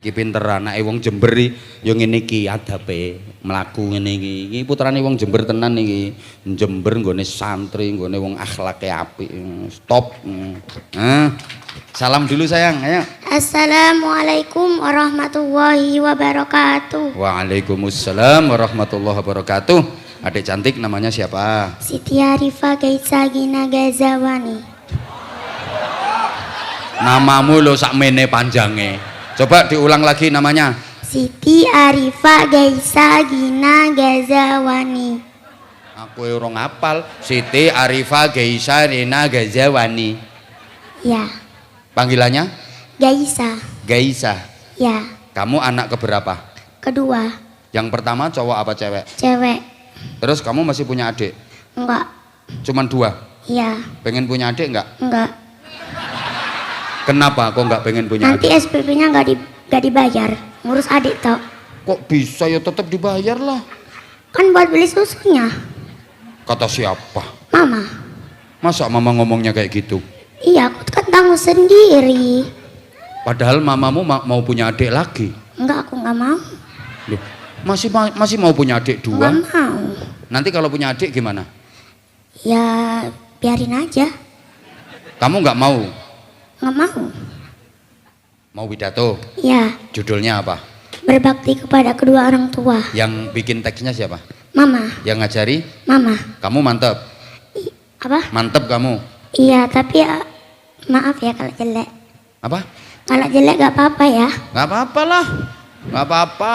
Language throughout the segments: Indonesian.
Iki pinter anake wong Jember ya ngene iki adabe mlaku ngene iki. Iki putrane wong Jember tenan iki. Jember nggone santri, nggone wong akhlake apik. Stop. Salam dulu sayang, ayo. Assalamualaikum warahmatullahi wabarakatuh. Waalaikumsalam warahmatullahi wabarakatuh. Adik cantik namanya siapa? Siti Arifah Gaisagina Gazawani. Namamu lo sakmene panjange. Coba diulang lagi namanya. Siti Arifah Gaisagina Gazawani. Aku orang apal. Siti Arifah Gaisagina Gazawani. Ya. Panggilannya? Gaisa. Gaisa. Ya. Kamu anak keberapa? Kedua. Yang pertama cowok apa cewek? Cewek. Terus kamu masih punya adik? Enggak. Cuman 2? Iya. Pengen punya adik enggak? Enggak. Kenapa kok enggak pengen punya Nanti adik? SPP-nya enggak dibayar. Ngurus adik toh. Kok bisa ya tetap dibayar lah. Kan buat beli susunya. Kata siapa? Mama. Masa mama ngomongnya kayak gitu? Iya, aku kan tanggung sendiri. Padahal mamamu mau punya adik lagi. Enggak, aku enggak mau. Loh, masih mau punya adik 2? Enggak mau. Nanti kalau punya adik gimana? Ya, biarin aja. Kamu nggak mau? Nggak mau. Mau pidato? Ya, Judulnya apa? berbakti kepada kedua orang tua. Yang bikin teksnya siapa? Mama. Yang ngajari? Mama. Kamu mantep? Apa? Mantep kamu? Iya, tapi ya, maaf ya kalau jelek. Apa? Kalau jelek gak apa-apa ya. Nggak apa-apa lah. Nggak apa-apa.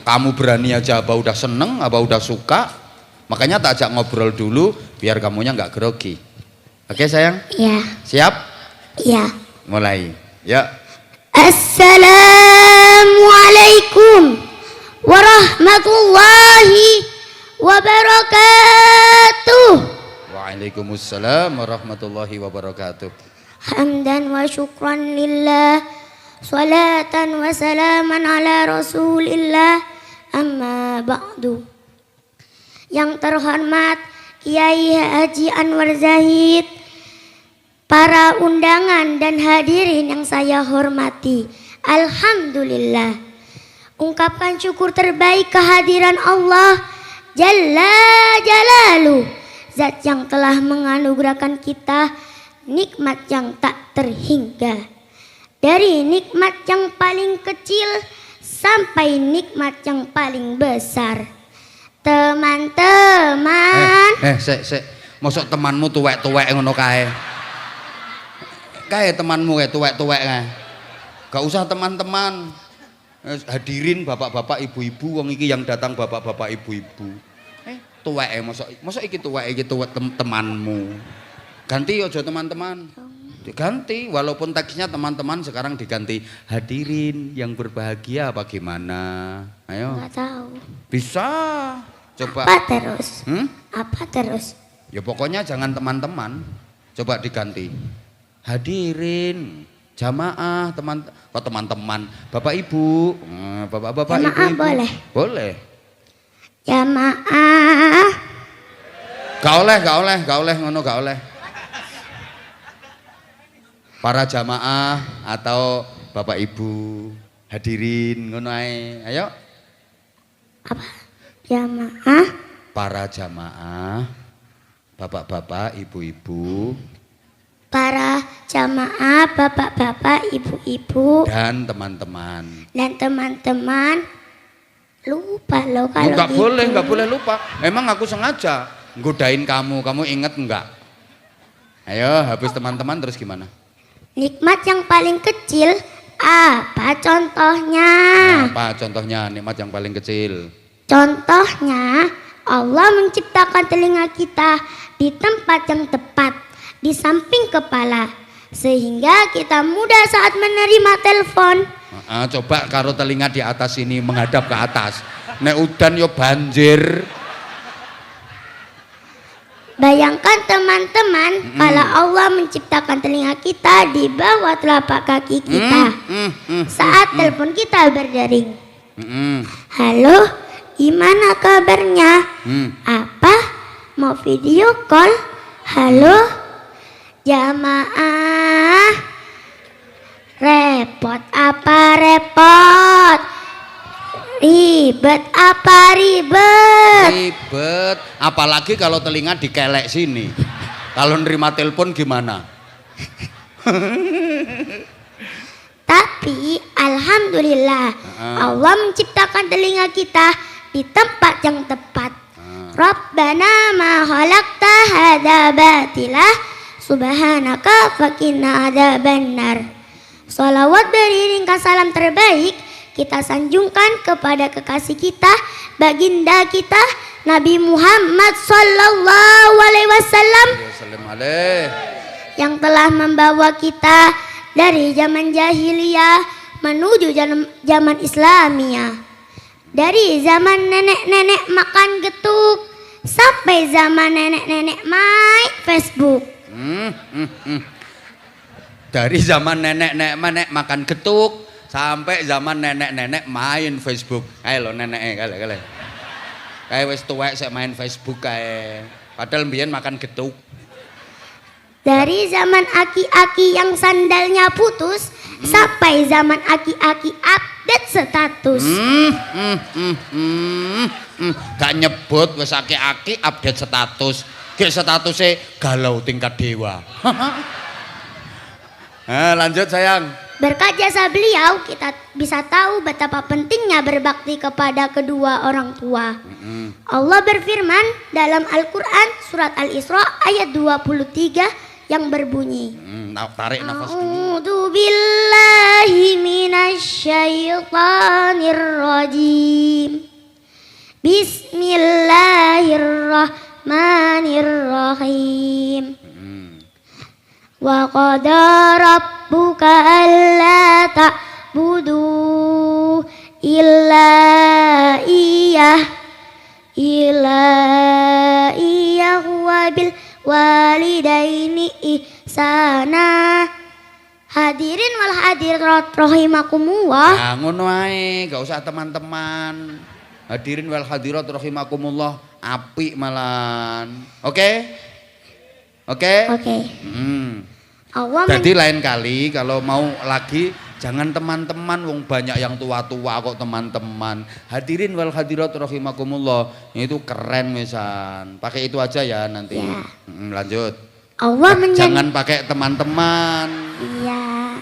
Kamu berani aja apa udah seneng, apa udah suka. Makanya tak ajak ngobrol dulu biar kamunya nggak grogi. Oke sayang? Iya. Siap? Iya. Mulai. Ya. Assalamualaikum warahmatullahi wabarakatuh. Waalaikumsalam warahmatullahi wabarakatuh. Hamdan wa syukran lillah, salatan wa salaman ala rasulillah, amma ba'du. Yang terhormat Kiai Haji Anwar Zahid, para undangan dan hadirin yang saya hormati, alhamdulillah. Ungkapkan syukur terbaik kehadiran Allah Jalla Jalaluh, Zat yang telah menganugerahkan kita nikmat yang tak terhingga. Dari nikmat yang paling kecil sampai nikmat yang paling besar. Teman-teman, Sik. Mosok temanmu tuwek-tuwek ngono kae. Kae temanmu kae tuwek-tuwek kae. Gak usah teman-teman. Hadirin bapak-bapak ibu-ibu, wong iki yang datang bapak-bapak ibu-ibu. Tuweke mosok iki tuwek temanmu. Ganti aja teman-teman. Diganti walaupun teksnya teman-teman sekarang diganti hadirin yang berbahagia apa gimana? Ayo. nggak tahu. Bisa. Coba. Apa terus? Apa terus? Ya pokoknya jangan teman-teman. Coba diganti. Hadirin, jamaah, teman-teman, Bapak Ibu, Bapak-bapak, Jamaah Ibu-ibu. boleh? Boleh. Jamaah. Gak oleh ngono gak oleh. Para jamaah atau Bapak Ibu, hadirin ngono ae. Ayo. Apa? Jamaah. Para jamaah, bapak-bapak, ibu-ibu, Para jamaah, bapak-bapak, ibu-ibu, dan teman-teman. dan teman-teman. Lupa loh kalau Nggak gitu. boleh, nggak boleh lupa. Emang aku sengaja godain kamu inget enggak? Ayo, habis teman-teman terus gimana? Nikmat yang paling kecil apa contohnya? Apa contohnya nikmat yang paling kecil? Contohnya Allah menciptakan telinga kita di tempat yang tepat, di samping kepala, sehingga kita mudah saat menerima telepon. Coba karo telinga di atas ini menghadap ke atas. Nek udan yo banjir. Bayangkan teman-teman, kalau Allah menciptakan telinga kita di bawah telapak kaki kita saat telepon kita berdering. Halo, gimana kabarnya? Apa? Mau video call? Halo? Jamaah? Repot apa repot? Ribet apa ribet? Ribet, apalagi kalau telinga dikelek sini. Kalau nerima telepon gimana? Tapi alhamdulillah Allah menciptakan telinga kita di tempat yang tepat. Rabbana ma khalaqta hadza batila subhanaka faqina adzabannar. Shalawat beriring salam terbaik kita sanjungkan kepada kekasih kita, baginda kita Nabi Muhammad sallallahu alaihi wasallam yang telah membawa kita dari zaman jahiliyah menuju zaman Islamiyah. Dari zaman nenek-nenek makan getuk sampai zaman nenek-nenek main Facebook. Dari zaman nenek-nenek makan getuk sampai zaman nenek-nenek main Facebook. Ayo lo nenek kale. Kayak wis tuwek sik main Facebook kae. Padahal mbiyen makan getuk. Dari zaman aki-aki yang sandalnya putus sampai zaman aki-aki update status. Gak nyebut wis aki-aki update status. Ki statusnya galau tingkat dewa. Lanjut sayang. Berkat jasa beliau kita bisa tahu betapa pentingnya berbakti kepada kedua orang tua. Allah berfirman dalam Al-Quran surat Al-Isra ayat 23 yang berbunyi, tarik nafas dulu. A'udzu billahi minasyaitonir rajim. Bismillahirrahmanirrahim. Wa qada rabbuka alla ta'budu illa iyyahu wa bil walidaini ihsana. Hadirin wal hadirat rahimakumullah. Ya ngono ae, gak usah teman-teman. Hadirin wal hadirat rahimakumullah, apik malan. Oke? Jadi lain kali kalau mau lagi jangan teman-teman, wong banyak yang tua-tua kok teman-teman. Hadirin wal hadirat rahimakumullah, itu keren misan. Pakai itu aja ya nanti. Ya. Lanjut. Jangan pakai teman-teman. Iya.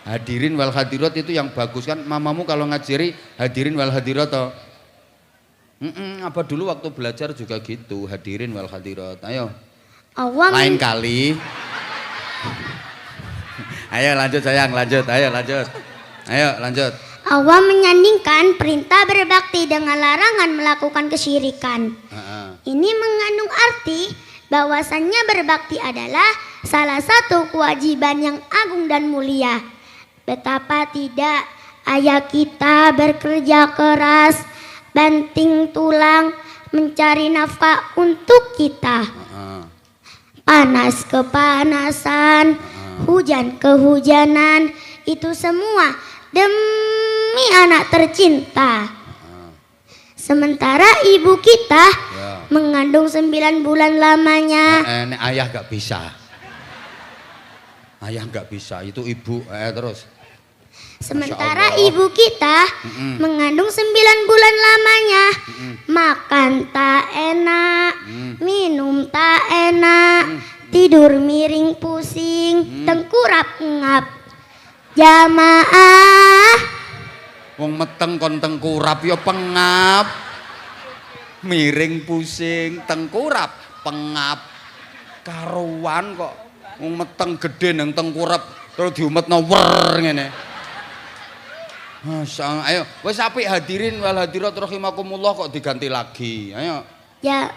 Hadirin wal hadirat itu yang bagus kan. Mamamu kalau ngajari hadirin wal hadirat toh. Apa dulu waktu belajar juga gitu, hadirin wal hadirat. Ayo. Lain kali. Ayo lanjut sayang, lanjut. Ayo lanjut. Allah menyandingkan perintah berbakti dengan larangan melakukan kesyirikan. Ini mengandung arti bahwasannya berbakti adalah salah satu kewajiban yang agung dan mulia. Betapa tidak ayah kita bekerja keras, banting tulang, mencari nafkah untuk kita. Panas kepanasan, hujan kehujanan, itu semua demi anak tercinta. Sementara ibu kita mengandung 9 bulan lamanya. Ayah gak bisa. Itu ibu. Terus. Sementara ibu kita mengandung 9 bulan lamanya, makan tak enak, minum tak enak, tidur miring pusing, tengkurap ngap. Jamaah, wong meteng kon tengkurap ya pengap, miring pusing, tengkurap pengap, karuan kok wong meteng gede nang tengkurap terus diumetno wer ngene. Masya, ayo, wes apik hadirin wal hadirat rahimakumullah kok diganti lagi, ayo. Ya,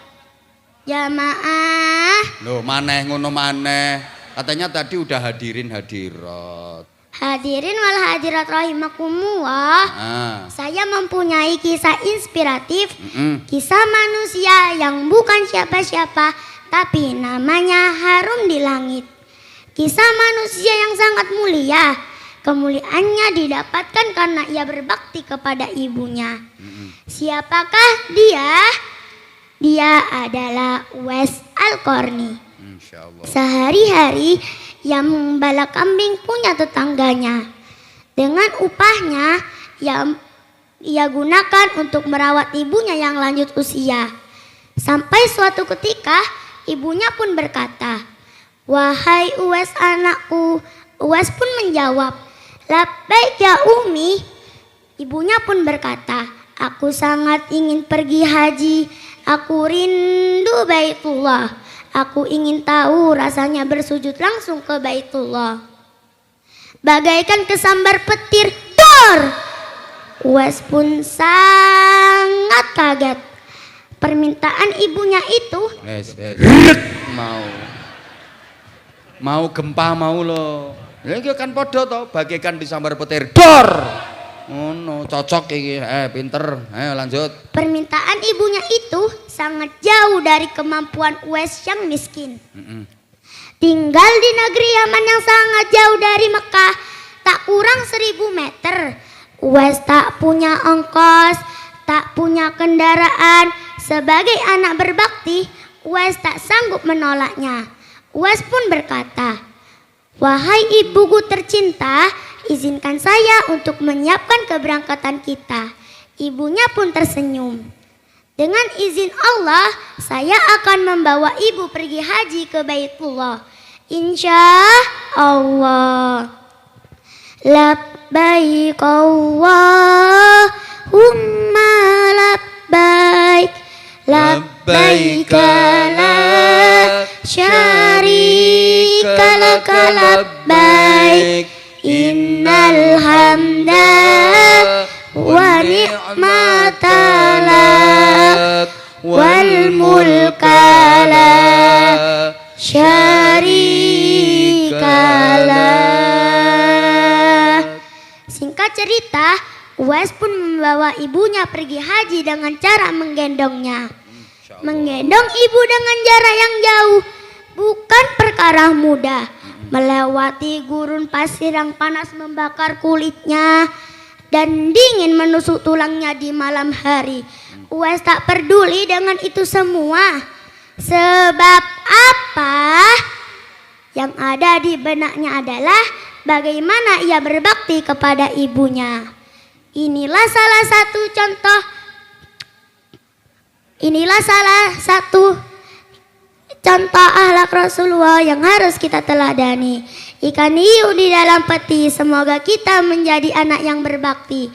jamaah. Loh, maneh ngono maneh. Katanya tadi udah hadirin hadirat. Hadirin wal hadirat rahimakumullah. Saya mempunyai kisah inspiratif, kisah manusia yang bukan siapa-siapa, tapi namanya harum di langit. Kisah manusia yang sangat mulia. Kemuliaannya didapatkan karena ia berbakti kepada ibunya. Siapakah dia? Dia adalah Uwais Al-Qarni. Sehari-hari ia mengembala kambing punya tetangganya. Dengan upahnya ia ia gunakan untuk merawat ibunya yang lanjut usia. Sampai suatu ketika ibunya pun berkata, "Wahai Uwais anakku." Uwais pun menjawab, "Labbaik ya Umi." Ibunya pun berkata, "Aku sangat ingin pergi haji. Aku rindu Baitullah. Aku ingin tahu rasanya bersujud langsung ke Baitullah." Bagaikan kesambar petir, dor! Uwais pun sangat kaget. Permintaan ibunya itu mau gempa mau lo. Lagi kan podo to, bagaikan disambar petir, dor. Oh no, cocok iki, pinter, ayo lanjut. Permintaan ibunya itu sangat jauh dari kemampuan Uwais yang miskin. Tinggal di negeri Yaman yang sangat jauh dari Mekah, tak kurang 1000 meter. Uwais tak punya ongkos, tak punya kendaraan. Sebagai anak berbakti, Uwais tak sanggup menolaknya. Uwais pun berkata, "Wahai ibuku tercinta, izinkan saya untuk menyiapkan keberangkatan kita." Ibunya pun tersenyum. "Dengan izin Allah, saya akan membawa ibu pergi haji ke Baitullah. Insya Allah." Labbaik Allahumma labbaik. Labbaik la syarika laka labbaik. Innal hamda wa ni'mata lak wal mulka la syarika lak. Singkat cerita, Uwais pun membawa ibunya pergi haji dengan cara menggendongnya. Menggendong ibu dengan jarak yang jauh bukan perkara mudah. Melewati gurun pasir yang panas membakar kulitnya dan dingin menusuk tulangnya di malam hari. Uwais tak peduli dengan itu semua. Sebab apa? Yang ada di benaknya adalah bagaimana ia berbakti kepada ibunya. Inilah salah satu contoh akhlak Rasulullah yang harus kita teladani. Ikan hiu di dalam peti, semoga kita menjadi anak yang berbakti.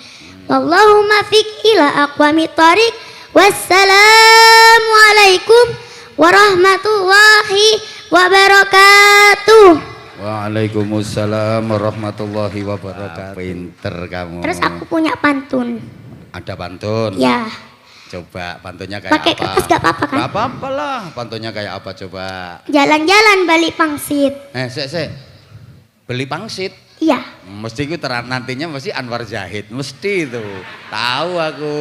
Wallahumma fiq ila aqwamit thariq. Wassalamualaikum warahmatullahi wabarakatuh. Waalaikumsalam warahmatullahi wabarakatuh. Pinter kamu. Terus aku punya pantun. Ada pantun? Ya. Coba pantunnya kayak Pakai apa? kertas gak apa-apa kan? Gak apa-apa lah. Pantunnya kayak apa coba? Jalan-jalan balik pangsit. Sik. Beli pangsit? Iya. Mesti itu nantinya mesti Anwar Zahid. Mesti itu. Tahu aku.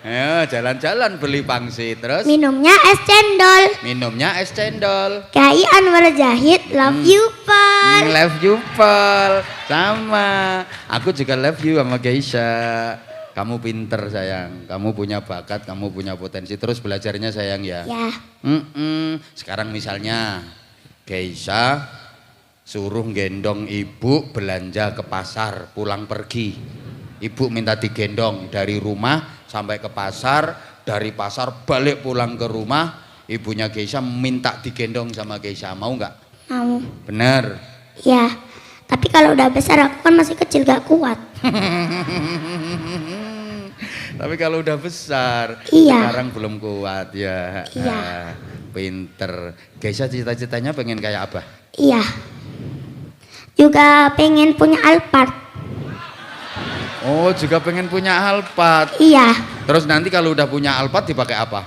Ayo jalan-jalan beli pangsit. Terus? Minumnya es cendol. Minumnya es cendol. Kiai Anwar Zahid, love you Pak. Love you Paul. Sama. Aku juga love you sama Geisha. Kamu pinter sayang. Kamu punya bakat, kamu punya potensi. Terus belajarnya sayang ya. Ya. Sekarang misalnya Geisha suruh gendong ibu belanja ke pasar, pulang pergi. Ibu minta digendong dari rumah sampai ke pasar, dari pasar balik pulang ke rumah. Ibunya Geisha minta digendong sama Geisha, mau nggak? Mau. Bener. Ya. Tapi kalau udah besar aku kan masih kecil gak kuat. Tapi kalau udah besar, iya. Sekarang belum kuat ya. Iya. Pinter. Geisha cita-citanya pengen kayak apa? Iya. Juga pengen punya Alphard. Oh, juga pengen punya Alphard. Iya. Terus nanti kalau udah punya Alphard dipakai apa?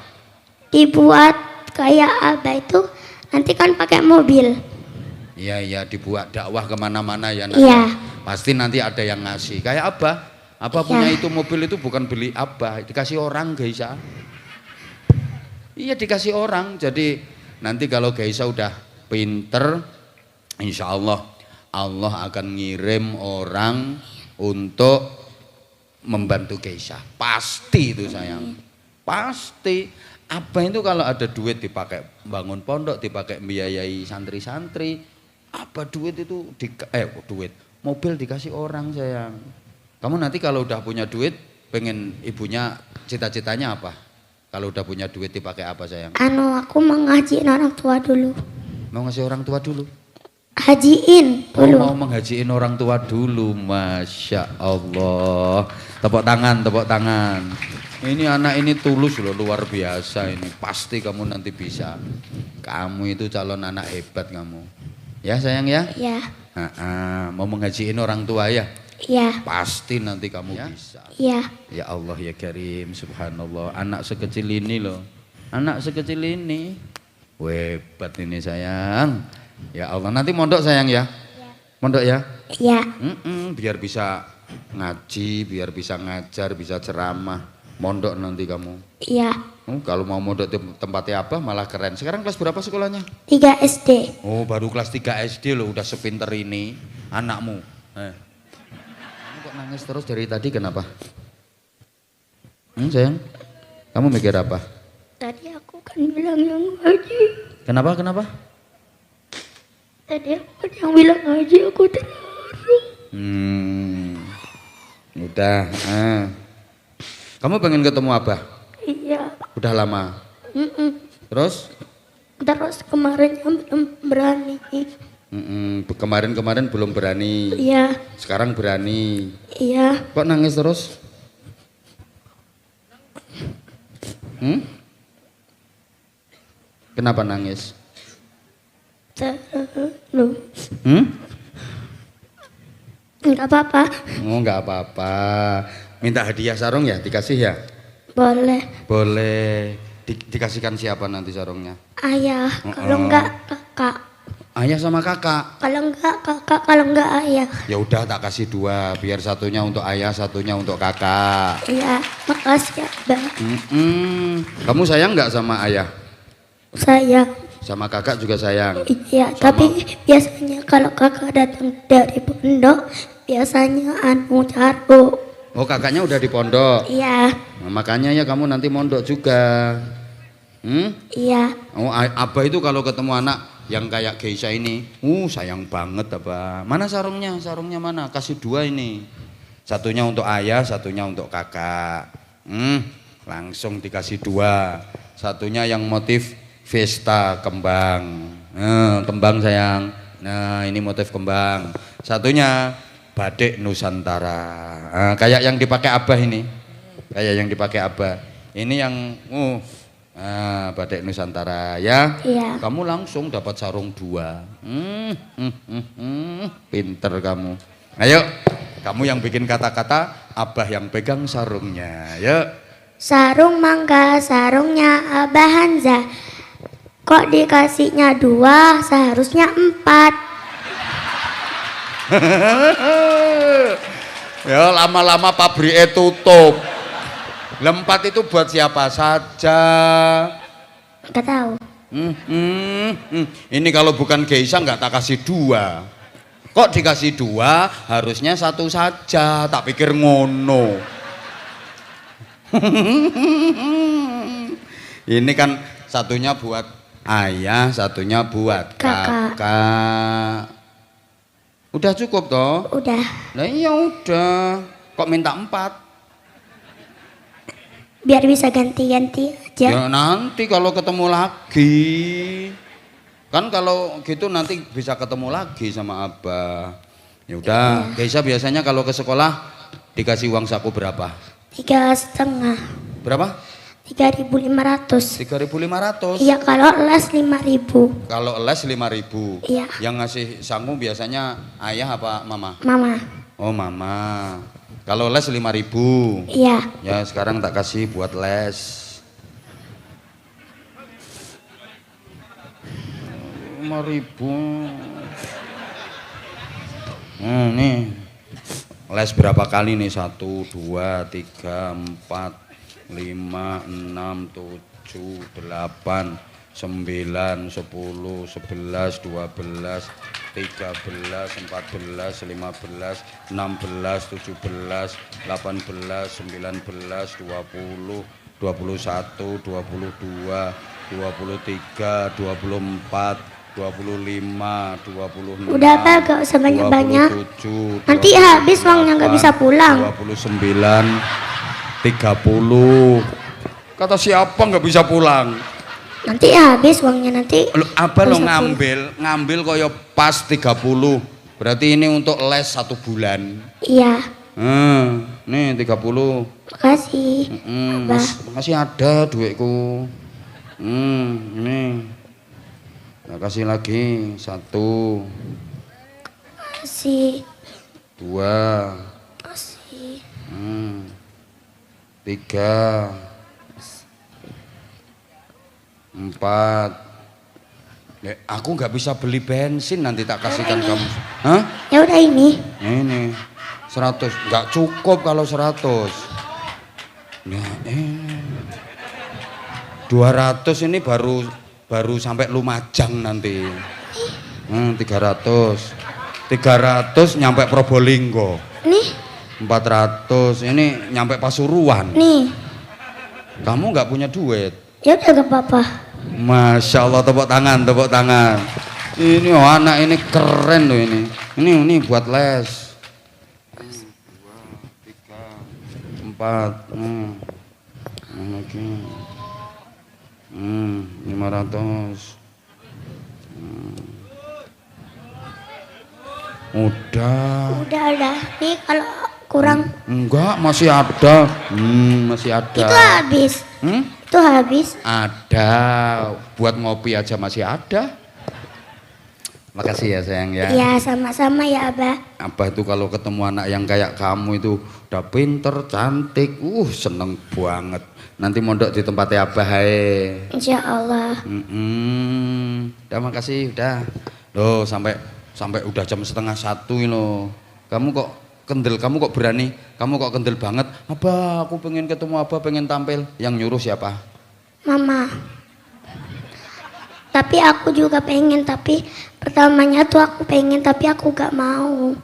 Dibuat kayak apa itu? Nanti kan pakai mobil. Iya, dibuat dakwah kemana-mana ya. Iya. Pasti nanti ada yang ngasih. Kayak apa? Apa punya itu mobil itu bukan beli apa, dikasih orang Geisha. Iya dikasih orang. Jadi nanti kalau Geisha udah pinter, insya Allah Allah akan ngirim orang untuk membantu Geisha. Pasti itu sayang. Pasti. Apa itu kalau ada duit dipakai bangun pondok, dipakai biayai santri-santri. Apa duit itu duit mobil dikasih orang sayang. Kamu nanti kalau udah punya duit pengen ibunya cita-citanya apa? Kalau udah punya duit dipakai apa sayang? Aku mau ngajiin orang tua dulu. Mau ngasih orang tua dulu? Hajiin dulu. Oh, mau menghajiin orang tua dulu, Masya Allah. Tepuk tangan, tepuk tangan. Ini anak ini tulus loh, luar biasa ini. Pasti kamu nanti bisa. Kamu itu calon anak hebat kamu. Ya sayang ya? Ya. Mau menghajiin orang tua ya? Ya. Pasti nanti kamu bisa. Ya. Ya Allah ya Karim, subhanallah. Anak sekecil ini loh. Anak sekecil ini. Hebat ini sayang. Ya Allah, nanti mondok sayang ya? Mondok ya? Ya. Biar bisa ngaji, biar bisa ngajar, bisa ceramah. Mondok nanti kamu. Iya. Kalau mau mondok tempatnya apa malah keren. Sekarang kelas berapa sekolahnya? 3 SD. Oh, baru kelas 3 SD loh, udah sepinter ini anakmu. Kamu kok nangis terus dari tadi kenapa? Sayang, kamu mikir apa? Tadi aku kan bilang yang ngaji. Kenapa? Tadi aku kan yang bilang ngaji, aku terharu. Udah. Kamu pengen ketemu Abah? Iya. Udah lama? Terus? Terus kemarin yang belum berani. Kemarin belum berani. Iya. Sekarang berani. Iya. Kok nangis terus? Kenapa nangis? Terlalu. Enggak apa-apa. Oh, enggak apa-apa. Minta hadiah sarung ya? Dikasih ya? Boleh. Boleh. Dikasihkan siapa nanti sarungnya? Ayah. Kalau enggak kakak. Ayah sama kakak? Kalau enggak kakak, kalau enggak ayah. Ya udah tak kasih 2, biar satunya untuk ayah, satunya untuk kakak. Iya, makasih Abah. Kamu sayang nggak sama ayah? Sayang. Sama kakak juga sayang? Iya, tapi biasanya kalau kakak datang dari pondok, biasanya caro. Oh, kakaknya udah di pondok? Iya. Nah, makanya ya kamu nanti mondok juga. Iya. Oh, Abah itu kalau ketemu anak yang kayak Geisha ini, sayang banget Abah. Mana sarungnya? Sarungnya mana? Kasih 2 ini. Satunya untuk ayah, satunya untuk kakak. Langsung dikasih 2. Satunya yang motif Vesta kembang. Kembang sayang. Nah, ini motif kembang. Satunya batik Nusantara. Kayak yang dipakai Abah ini. Kayak yang dipakai Abah. Ini yang batik Nusantara ya. Iya. Kamu langsung dapat sarung 2. Pinter kamu. Ayo, kamu yang bikin kata-kata, Abah yang pegang sarungnya. Yuk. Sarung mangga, sarungnya Abah Hanza. Kok dikasihnya 2, seharusnya 4. Ya lama-lama pabriknya tutup. 4 itu buat siapa saja? Gak tahu. Ini kalau bukan Geisha nggak tak kasih 2. Kok dikasih 2? Harusnya 1 saja. Tak pikir ngono. Ini kan satunya buat ayah, satunya buat kakak. Udah cukup toh? Udah. Nah iya udah. Kok minta 4? Biar bisa ganti-ganti aja. Ya nanti kalau ketemu lagi. Kan kalau gitu nanti bisa ketemu lagi sama Abah. Ya udah, Geisha biasanya kalau ke sekolah dikasih uang saku berapa? 3,5. Berapa? 3.500. 3.500. Iya, kalau les 5.000. Kalau les 5.000. Iya. Yang ngasih sangu biasanya ayah apa mama? Mama. Oh mama. Kalau les 5.000. Iya. Ya sekarang tak kasih buat les. 5.000. Nih. Les berapa kali nih? 1, 2, 3, 4, 5, 6, 7, 8, 9, 10, 11, 12, 13, 14, 15, 16, 17, 18, 19, 20, 21, 22, 23, 24, 25, 26. Udah apa, gak usah banyak-banyak. 27, Nanti habis uangnya nggak bisa pulang. 29, 30. Kata siapa nggak bisa pulang? Nanti habis uangnya nanti. Lo apa lo Bisa ngambil koyo pas 30. Berarti ini untuk les 1 bulan. Iya. Nih 30. Makasih. Abah. Masih ada duitku. Nih. Nah, kasih lagi 1. Makasih. 2. Makasih. 3. 4. Aku nggak bisa beli bensin, nanti tak kasihkan kamu. Hah? Ya udah ini. Ini 100, nggak cukup kalau 100. Nah, 200 ini baru sampai Lumajang nanti. 300 nyampe Probolinggo. Nih. 400 ini nyampe Pasuruan. Nih. Kamu nggak punya duit. Ya udah gak apa-apa. Masya Allah, tepuk tangan, tepuk tangan. Ini anak ini keren loh ini. Ini buat les. 1, 2, 3, 4. Lagi. 500. Udah. Nih kalau kurang. Enggak, masih ada. Masih ada. Itu habis. Itu habis. Ada. Buat ngopi aja masih ada. Makasih ya sayang ya. Iya, sama-sama ya Abah. Abah itu kalau ketemu anak yang kayak kamu itu udah pinter, cantik, seneng banget. Nanti mondok di tempatnya Abah ae. Insya Allah. Udah makasih, udah. Loh sampai udah jam 12:30 ini loh. Kamu kok kendel, kamu kok berani, kamu kok kendel banget. Abah, aku pengen ketemu Abah, pengen tampil. Yang nyuruh siapa? Mama. Tapi aku juga pengen, tapi pertamanya tuh aku pengen tapi aku gak mau.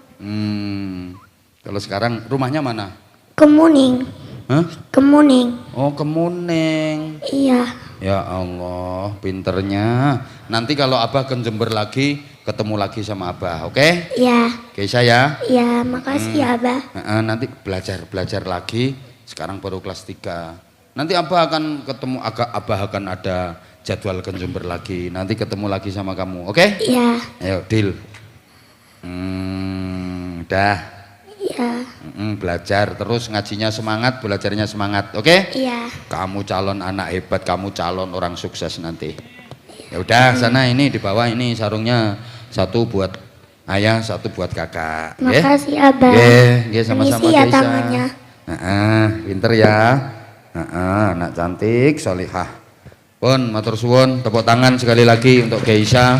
Kalau sekarang rumahnya mana? Kemuning. Hah? Kemuning. Oh, Kemuning. Iya. Ya Allah, pinternya. Nanti kalau Abah ke Jember lagi, ketemu lagi sama Abah, oke? Iya. Keisha ya? Iya, makasih ya Abah. Nanti belajar lagi. Sekarang baru kelas 3. Nanti Abah akan ketemu, Abah akan ada jadwal ke Jember lagi. Nanti ketemu lagi sama kamu, oke? Iya. Ayo, deal. Udah. Iya. Belajar terus, ngajinya semangat, belajarnya semangat, oke? Iya. Kamu calon anak hebat, kamu calon orang sukses nanti. Ya udah, sana ini di bawah ini sarungnya, 1 buat ayah, 1 buat kakak. Makasih Abah. Nggih, sama-sama Permisi ya Keisha. tangannya. Pinter ya. Anak cantik, solihah. Pun matur suwun, tepuk tangan sekali lagi untuk Keisha.